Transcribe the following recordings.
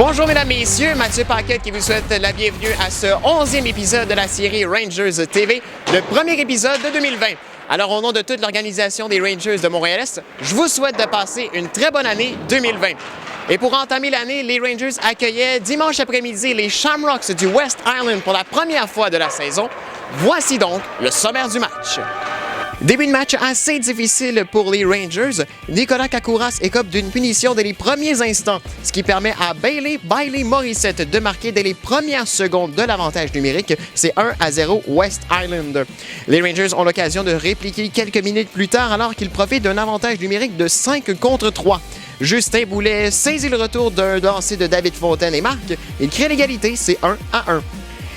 Bonjour mesdames, messieurs, Mathieu Paquette qui vous souhaite la bienvenue à ce 11e épisode de la série Rangers TV, le premier épisode de 2020. Alors au nom de toute l'organisation des Rangers de Montréal-Est, je vous souhaite de passer une très bonne année 2020. Et pour entamer l'année, les Rangers accueillaient dimanche après-midi les Shamrocks du West Island pour la première fois de la saison. Voici donc le sommaire du match. Début de match assez difficile pour les Rangers. Nicolas Kakouras écope d'une punition dès les premiers instants, ce qui permet à Bailey Morissette de marquer dès les premières secondes de l'avantage numérique. C'est 1-0 West Island. Les Rangers ont l'occasion de répliquer quelques minutes plus tard alors qu'ils profitent d'un avantage numérique de 5 contre 3. Justin Boulet saisit le retour d'un lancer de David Fontaine et marque. Il crée l'égalité, c'est 1-1.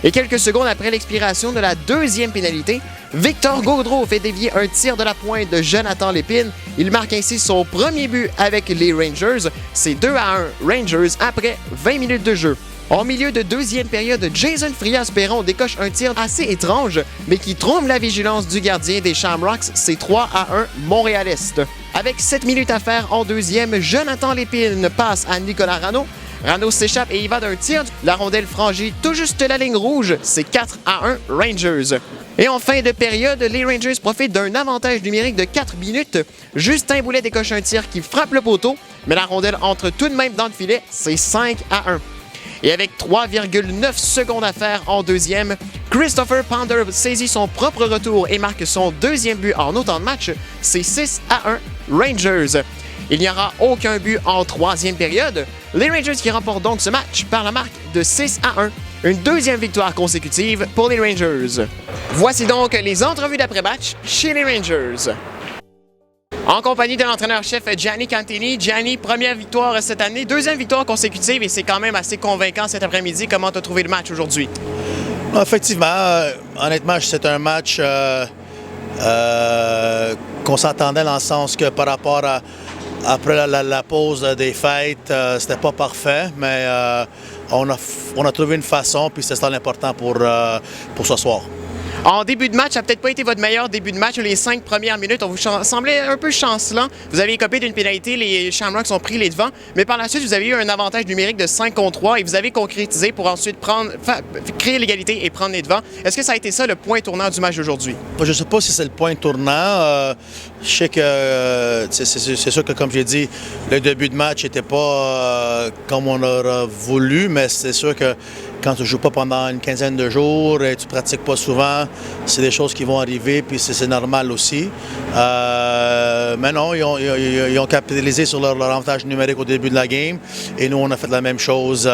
Et quelques secondes après l'expiration de la deuxième pénalité, Victor Gaudreau fait dévier un tir de la pointe de Jonathan Lépine. Il marque ainsi son premier but avec les Rangers. C'est 2-1 Rangers après 20 minutes de jeu. En milieu de deuxième période, Jason Frias-Perron décoche un tir assez étrange, mais qui trompe la vigilance du gardien des Shamrocks. C'est 3-1 Montréal-Est. Avec 7 minutes à faire en deuxième, Jonathan Lépine passe à Nicolas Rano. Rano s'échappe et y va d'un tir. La rondelle franchit tout juste la ligne rouge. C'est 4-1 Rangers. Et en fin de période, les Rangers profitent d'un avantage numérique de 4 minutes. Justin Boulet décoche un tir qui frappe le poteau, mais la rondelle entre tout de même dans le filet. C'est 5-1. Et avec 3,9 secondes à faire en deuxième, Christopher Pounder saisit son propre retour et marque son deuxième but en autant de matchs. C'est 6-1 Rangers. Il n'y aura aucun but en troisième période. Les Rangers qui remportent donc ce match par la marque de 6-1. Une deuxième victoire consécutive pour les Rangers. Voici donc les entrevues d'après-match chez les Rangers. En compagnie de l'entraîneur-chef Gianni Cantini. Gianni, première victoire cette année, deuxième victoire consécutive et c'est quand même assez convaincant cet après-midi. Comment tu as trouvé le match aujourd'hui? Effectivement, honnêtement, c'est un match qu'on s'attendait dans le sens que par rapport à après la pause des fêtes, c'était pas parfait, mais on a trouvé une façon, puis c'est ça l'important pour ce soir. En début de match, ça n'a peut-être pas été votre meilleur début de match. Les 5 premières minutes, on vous semblait un peu chancelant. Vous avez écopé d'une pénalité, les Shamrocks ont pris les devants. Mais par la suite, vous avez eu un avantage numérique de 5 contre 3 et vous avez concrétisé pour ensuite créer l'égalité et prendre les devants. Est-ce que ça a été ça le point tournant du match d'aujourd'hui? Je ne sais pas si c'est le point tournant. Je sais que c'est sûr que, comme j'ai dit, le début de match n'était pas comme on aurait voulu, mais c'est sûr que quand tu ne joues pas pendant une quinzaine de jours et tu ne pratiques pas souvent, c'est des choses qui vont arriver, puis c'est normal aussi. Mais non, ils ont capitalisé sur leur avantage numérique au début de la game et nous, on a fait la même chose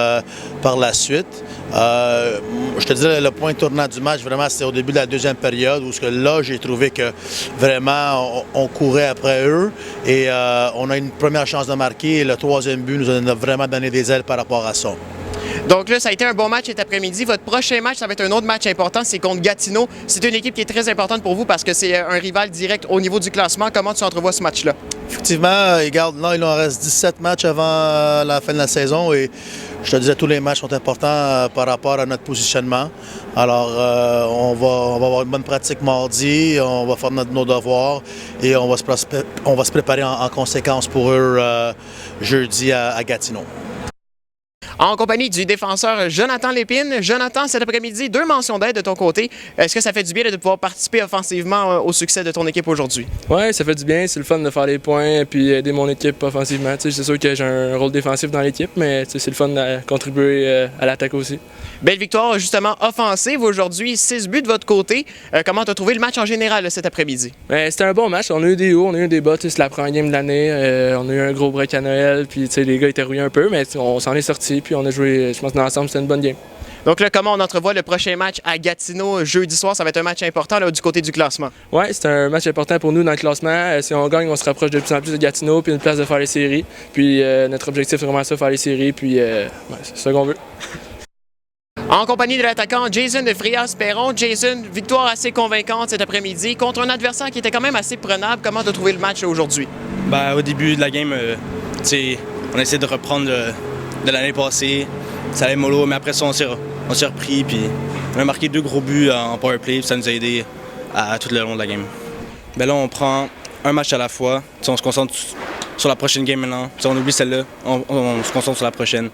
par la suite. Je te dirais, le point tournant du match, vraiment, c'était au début de la deuxième période où là, j'ai trouvé que vraiment, on courait après eux et on a une première chance de marquer et le troisième but nous a vraiment donné des ailes par rapport à ça. Donc là, ça a été un bon match cet après-midi. Votre prochain match, ça va être un autre match important, c'est contre Gatineau. C'est une équipe qui est très importante pour vous parce que c'est un rival direct au niveau du classement. Comment tu entrevois ce match-là? Effectivement, regarde, là, il en reste 17 matchs avant la fin de la saison et je te disais, tous les matchs sont importants par rapport à notre positionnement. Alors, on va avoir une bonne pratique mardi, on va faire nos devoirs et on va se préparer en conséquence pour eux jeudi à Gatineau. En compagnie du défenseur Jonathan Lépine. Jonathan, cet après-midi, 2 mentions d'aide de ton côté. Est-ce que ça fait du bien de pouvoir participer offensivement au succès de ton équipe aujourd'hui? Oui, ça fait du bien. C'est le fun de faire les points et puis aider mon équipe offensivement. C'est sûr que j'ai un rôle défensif dans l'équipe, mais c'est le fun de contribuer à l'attaque aussi. Belle victoire, justement, offensive aujourd'hui. 6 buts de votre côté. Comment tu as trouvé le match en général cet après-midi? C'était un bon match. On a eu des hauts, on a eu des bas. C'est la première game de l'année. On a eu un gros break à Noël. Puis les gars étaient rouillés un peu, mais on s'en est sortis. Puis on a joué, je pense, dans l'ensemble, c'était une bonne game. Donc là, comment on entrevoit le prochain match à Gatineau jeudi soir? Ça va être un match important là, du côté du classement. Oui, c'est un match important pour nous dans le classement. Si on gagne, on se rapproche de plus en plus de Gatineau, puis une place de faire les séries. Puis notre objectif, c'est vraiment ça, faire les séries. Puis c'est ça qu'on veut. En compagnie de l'attaquant Jason Frias-Perron. Jason, victoire assez convaincante cet après-midi contre un adversaire qui était quand même assez prenable. Comment tu as trouvé le match aujourd'hui? Au début de la game, on a essayé de reprendre de l'année passée. Ça allait mollo, mais après ça, on s'est repris. Puis on a marqué 2 gros buts en powerplay, puis ça nous a aidé à tout le long de la game. Là, on prend un match à la fois. On se concentre sur la prochaine game maintenant. On oublie celle-là, on se concentre sur la prochaine.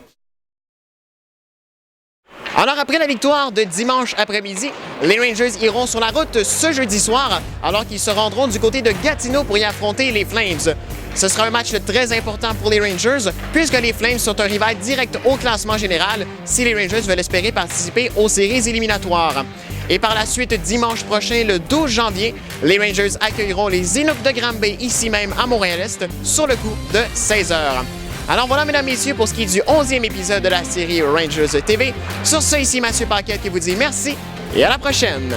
Alors, après la victoire de dimanche après-midi, les Rangers iront sur la route ce jeudi soir, alors qu'ils se rendront du côté de Gatineau pour y affronter les Flames. Ce sera un match très important pour les Rangers, puisque les Flames sont un rival direct au classement général si les Rangers veulent espérer participer aux séries éliminatoires. Et par la suite, dimanche prochain, le 12 janvier, les Rangers accueilleront les Inuks de Granby, ici même à Montréal-Est, sur le coup de 16h. Alors voilà, mesdames, messieurs, pour ce qui est du 11e épisode de la série Rangers TV. Sur ce, ici Mathieu Paquette qui vous dit merci et à la prochaine!